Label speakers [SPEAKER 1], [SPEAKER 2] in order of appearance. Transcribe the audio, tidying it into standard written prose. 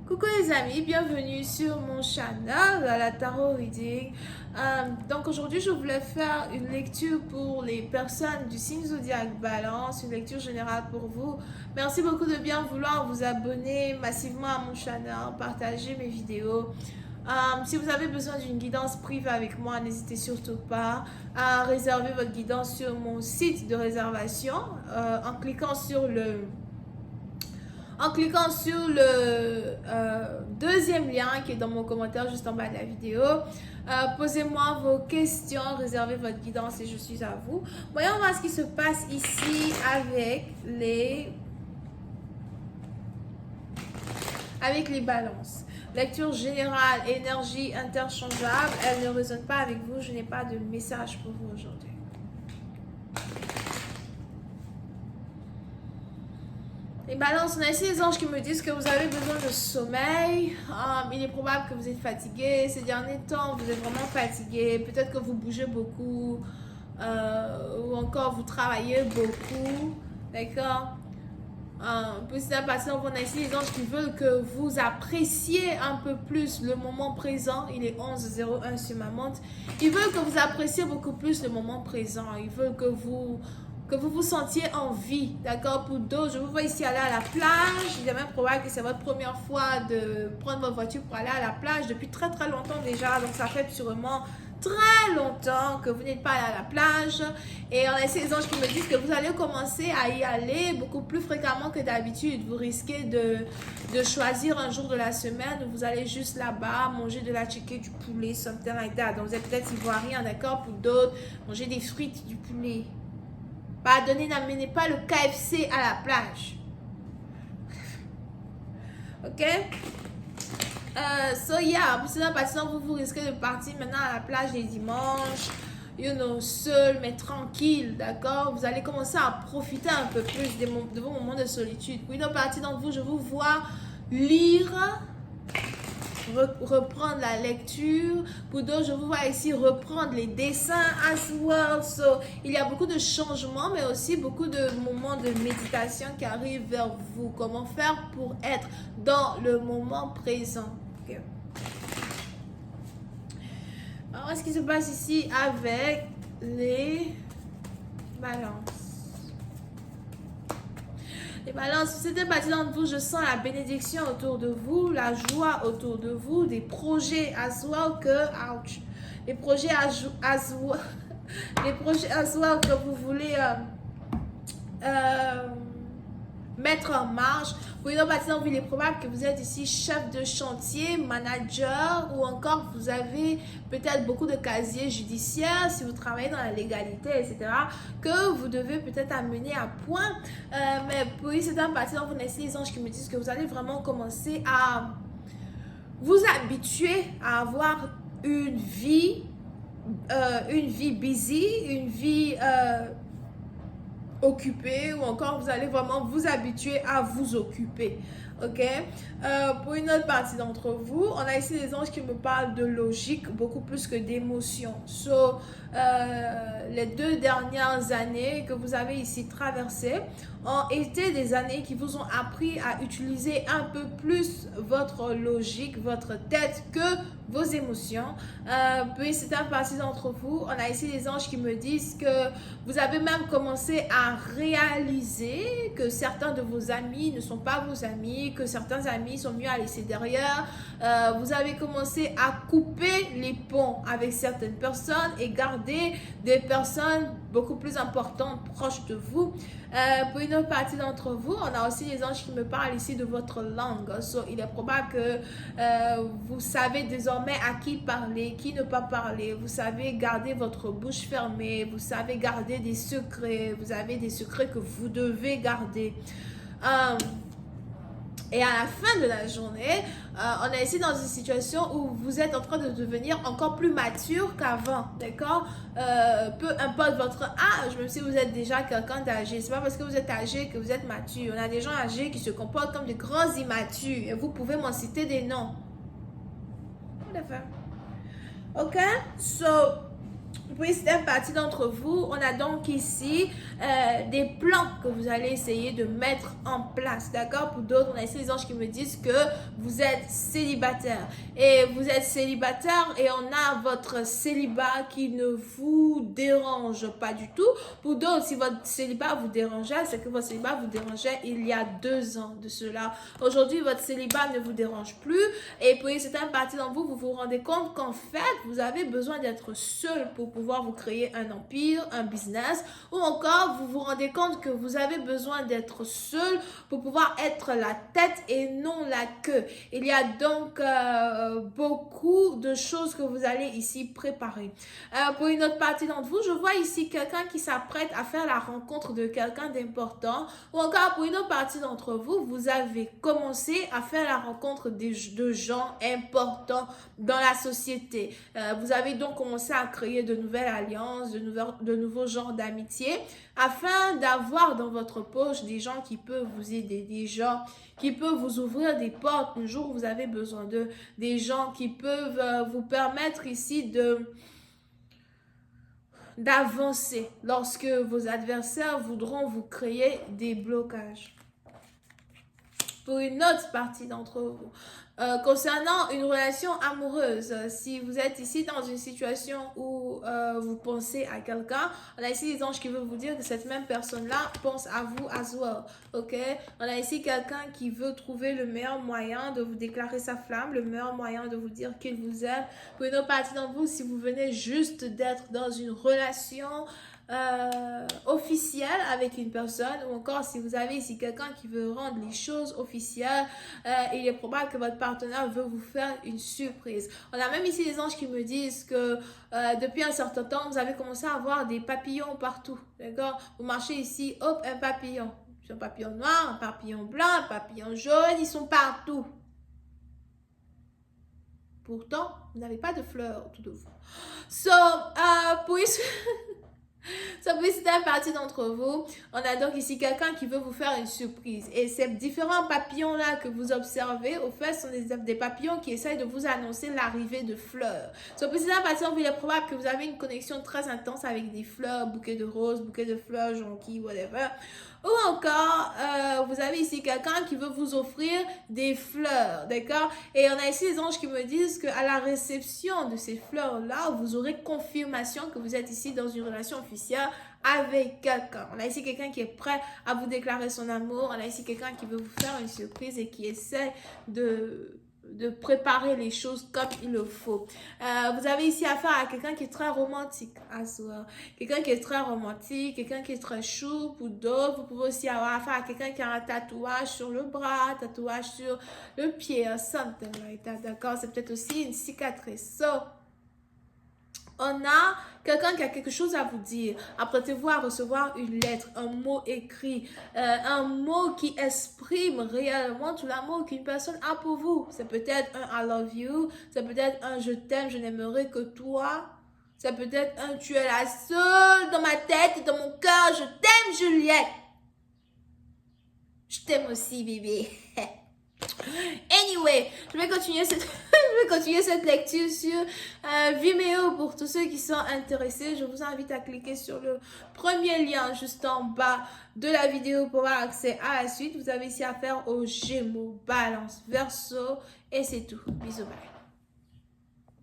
[SPEAKER 1] Coucou les amis, bienvenue sur mon channel, la Tarot Reading. Donc aujourd'hui, je voulais faire une lecture pour les personnes du signe zodiaque Balance, une lecture générale pour vous. Merci beaucoup de bien vouloir vous abonner massivement à mon channel, partager mes vidéos. Si vous avez besoin d'une guidance privée avec moi, n'hésitez surtout pas à réserver votre guidance sur mon site de réservation en cliquant sur le deuxième lien qui est dans mon commentaire juste en bas de la vidéo. Posez-moi vos questions, réservez votre guidance et je suis à vous. Voyons voir ce qui se passe ici avec les balances. Lecture générale, énergie interchangeable. Elle ne résonne pas avec vous. Je n'ai pas de message pour vous aujourd'hui. Les balances, on a ici les anges qui me disent que vous avez besoin de sommeil. Il est probable que vous êtes fatigué. Ces derniers temps, vous êtes vraiment fatigué. Peut-être que vous bougez beaucoup. Ou encore vous travaillez beaucoup. D'accord? Petit à petit, on a ici les anges qui veulent que vous appréciez un peu plus le moment présent. Il est 11h01 sur ma montre. Ils veulent que vous appréciez beaucoup plus le moment présent. Ils veulent que vous vous sentiez en vie, d'accord? Pour d'autres, je vous vois ici aller à la plage. Il est même probable que c'est votre première fois de prendre votre voiture pour aller à la plage depuis très très longtemps déjà. Donc ça fait sûrement très longtemps que vous n'êtes pas allé à la plage. Et on a ces anges qui me disent que vous allez commencer à y aller beaucoup plus fréquemment que d'habitude. Vous risquez de choisir un jour de la semaine où vous allez juste là-bas manger de la chicken, du poulet, something like that. Donc vous êtes peut-être ivoirien, d'accord? Pour d'autres, manger des frites, du poulet. Pardonnez, n'amenez pas le KFC à la plage. Ok? So yeah, c'est un patient, vous risquez de partir maintenant à la plage les dimanches, seul, mais tranquille, d'accord? Vous allez commencer à profiter un peu plus de vos moments de solitude. Pour une autre partie d'entre vous, je vous vois lire, reprendre la lecture. Pour d'autres, je vous vois ici reprendre les dessins as well. So, il y a beaucoup de changements, mais aussi beaucoup de moments de méditation qui arrivent vers vous. Comment faire pour être dans le moment présent. Okay. Alors, ce qui se passe ici avec les balances. Les balances, si c'était parti d'entre vous, je sens la bénédiction autour de vous, la joie autour de vous, des projets as well que, ouch, les projets as well que vous voulez mettre en marche. Pour une autre partie d'entre vous, il est probable que vous êtes ici chef de chantier, manager, ou encore vous avez peut-être beaucoup de casiers judiciaires si vous travaillez dans la légalité, etc., que vous devez peut-être amener à point. Mais pour une certaine partie d'entre vous, on a ici les anges qui me disent que vous allez vraiment commencer à vous habituer à avoir une vie busy, une vie occupé, ou encore vous allez vraiment vous habituer à vous occuper. Ok? Pour une autre partie d'entre vous, on a ici des anges qui me parlent de logique beaucoup plus que d'émotion. So, les 2 dernières années que vous avez ici traversées ont été des années qui vous ont appris à utiliser un peu plus votre logique, votre tête que vos émotions. Puis c'est un partie d'entre vous, on a ici des anges qui me disent que vous avez même commencé à réaliser que certains de vos amis ne sont pas vos amis, que certains amis sont mieux à laisser derrière. Vous avez commencé à couper les ponts avec certaines personnes et garder des personnes beaucoup plus importantes proches de vous. Pour une autre partie d'entre vous, on a aussi les anges qui me parlent ici de votre langue. So, il est probable que vous savez désormais à qui parler, qui ne pas parler. Vous savez garder votre bouche fermée. Vous savez garder des secrets. Vous avez des secrets que vous devez garder. Et à la fin de la journée, on est ici dans une situation où vous êtes en train de devenir encore plus mature qu'avant, d'accord? Peu importe votre âge, même si vous êtes déjà quelqu'un d'âgé, c'est pas parce que vous êtes âgé que vous êtes mature. On a des gens âgés qui se comportent comme des grands immatures et vous pouvez m'en citer des noms. Ok? So, Pour une certaine partie d'entre vous, on a donc ici des plans que vous allez essayer de mettre en place, d'accord? Pour d'autres, on a ici les anges qui me disent que vous êtes célibataire. Et vous êtes célibataire et on a votre célibat qui ne vous dérange pas du tout. Pour d'autres, si votre célibat vous dérangeait, c'est que votre célibat vous dérangeait il y a 2 ans de cela. Aujourd'hui, votre célibat ne vous dérange plus. Et pour une certaine partie d'entre vous, vous vous rendez compte qu'en fait, vous avez besoin d'être seul pour pouvoir vous créer un empire, un business, ou encore vous vous rendez compte que vous avez besoin d'être seul pour pouvoir être la tête et non la queue. Il y a donc beaucoup de choses que vous allez ici préparer. Pour une autre partie d'entre vous, je vois ici quelqu'un qui s'apprête à faire la rencontre de quelqu'un d'important, ou encore pour une autre partie d'entre vous, vous avez commencé à faire la rencontre de gens importants dans la société. Vous avez donc commencé à créer de nouvelles alliances, de nouveaux genres d'amitié, afin d'avoir dans votre poche des gens qui peuvent vous aider, des gens qui peuvent vous ouvrir des portes le jour où vous avez besoin d'eux, des gens qui peuvent vous permettre ici d'avancer lorsque vos adversaires voudront vous créer des blocages. Pour une autre partie d'entre vous, concernant une relation amoureuse, si vous êtes ici dans une situation où vous pensez à quelqu'un, on a ici les anges qui veulent vous dire que cette même personne-là pense à vous as well, ok? On a ici quelqu'un qui veut trouver le meilleur moyen de vous déclarer sa flamme, le meilleur moyen de vous dire qu'il vous aime. Pour une autre partie d'entre vous, si vous venez juste d'être dans une relation officielle avec une personne, ou encore si vous avez ici quelqu'un qui veut rendre les choses officielles, il est probable que votre partenaire veut vous faire une surprise. On a même ici des anges qui me disent que depuis un certain temps, vous avez commencé à avoir des papillons partout, d'accord? Vous marchez ici, hop, un papillon. Un papillon noir, un papillon blanc, un papillon jaune, ils sont partout. Pourtant, vous n'avez pas de fleurs autour de vous. So, ça peut être une partie d'entre vous. On a donc ici quelqu'un qui veut vous faire une surprise. Et ces différents papillons-là que vous observez, au fait, sont des papillons qui essayent de vous annoncer l'arrivée de fleurs. Ça peut être une partie d'entre vous. Il est probable que vous avez une connexion très intense avec des fleurs, bouquets de roses, bouquets de fleurs, jonquilles, whatever. Ou encore, vous avez ici quelqu'un qui veut vous offrir des fleurs, d'accord? Et on a ici les anges qui me disent qu'à la réception de ces fleurs-là, vous aurez confirmation que vous êtes ici dans une relation officielle avec quelqu'un. On a ici quelqu'un qui est prêt à vous déclarer son amour. On a ici quelqu'un qui veut vous faire une surprise et qui essaie de préparer les choses comme il le faut. Vous avez ici affaire à quelqu'un qui est très romantique, quelqu'un qui est très romantique, quelqu'un qui est très chou. Pour d'autres, vous pouvez aussi avoir affaire à quelqu'un qui a un tatouage sur le bras, tatouage sur le pied, something like that, d'accord? C'est peut-être aussi une cicatrice. So, on a quelqu'un qui a quelque chose à vous dire. Apprêtez-vous à recevoir une lettre, un mot écrit, un mot qui exprime réellement tout l'amour qu'une personne a pour vous. C'est peut-être un I love you, c'est peut-être un je t'aime, je n'aimerai que toi. C'est peut-être un tu es la seule dans ma tête et dans mon cœur. Je t'aime, Juliette. Je t'aime aussi, bébé. Anyway, je vais continuer cette lecture sur Vimeo pour tous ceux qui sont intéressés. Je vous invite à cliquer sur le premier lien juste en bas de la vidéo pour avoir accès à la suite. Vous avez ici affaire aux Gémeaux, Balance, Verseau et c'est tout. Bisous, bye.